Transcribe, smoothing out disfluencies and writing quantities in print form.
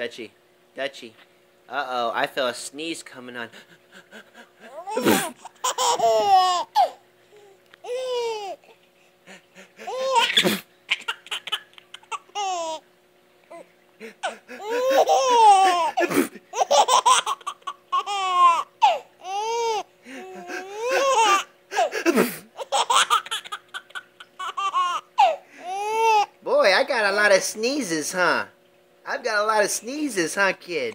Dutchie. Dutchie. Uh-oh, I feel a sneeze coming on. Boy, I got a lot of sneezes, huh? I've got a lot of sneezes, huh, kid?